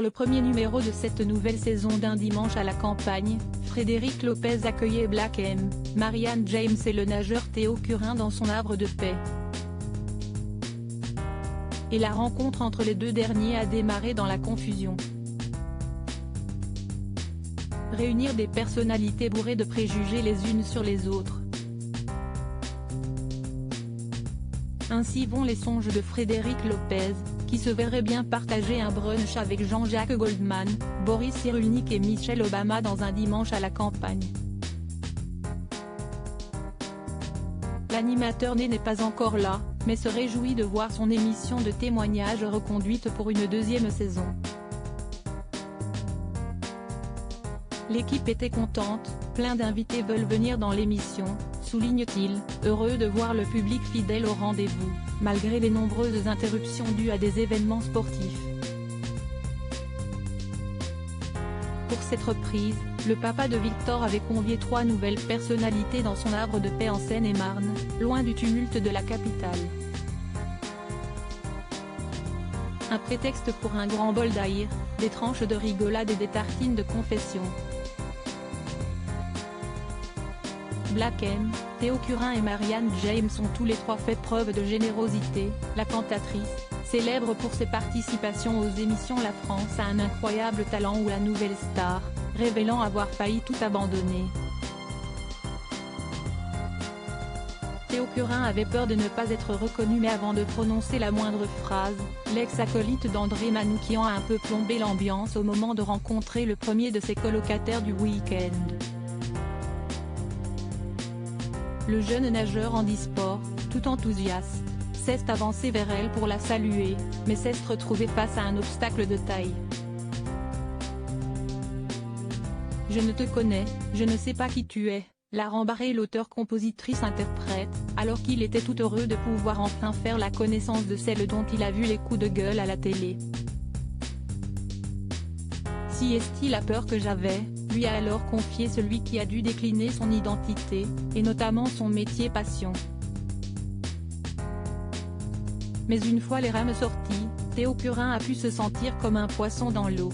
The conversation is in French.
Pour le premier numéro de cette nouvelle saison d'Un dimanche à la campagne, Frédéric Lopez accueillait Black M, Marianne James et le nageur Théo Curin dans son havre de paix. Et la rencontre entre les deux derniers a démarré dans la confusion. Réunir des personnalités bourrées de préjugés les unes sur les autres. Ainsi vont les songes de Frédéric Lopez, qui se verrait bien partager un brunch avec Jean-Jacques Goldman, Boris Cyrulnik et Michelle Obama dans Un dimanche à la campagne. L'animateur n'est pas encore là, mais se réjouit de voir son émission de témoignages reconduite pour une deuxième saison. L'équipe était contente, plein d'invités veulent venir dans l'émission, souligne-t-il, heureux de voir le public fidèle au rendez-vous, malgré les nombreuses interruptions dues à des événements sportifs. Pour cette reprise, le papa de Victor avait convié 3 nouvelles personnalités dans son havre de paix en Seine-et-Marne, loin du tumulte de la capitale. Un prétexte pour un grand bol d'aïr, des tranches de rigolade et des tartines de confession. Black M, Théo Curin et Marianne James ont tous les 3 fait preuve de générosité. La cantatrice, célèbre pour ses participations aux émissions La France a un incroyable talent ou La Nouvelle Star, révélant avoir failli tout abandonner. Théo Curin avait peur de ne pas être reconnu, mais avant de prononcer la moindre phrase, l'ex-acolyte d'André Manoukian a un peu plombé l'ambiance au moment de rencontrer le premier de ses colocataires du week-end. Le jeune nageur handisport, tout enthousiaste, s'est avancé vers elle pour la saluer, mais s'est retrouvé face à un obstacle de taille. « Je ne te connais, je ne sais pas qui tu es », l'a rembarré l'auteur-compositrice-interprète, alors qu'il était tout heureux de pouvoir enfin faire la connaissance de celle dont il a vu les coups de gueule à la télé. « Si est-il la peur que j'avais », lui a alors confié celui qui a dû décliner son identité, et notamment son métier passion. Mais une fois les rames sorties, Théo Curin a pu se sentir comme un poisson dans l'eau.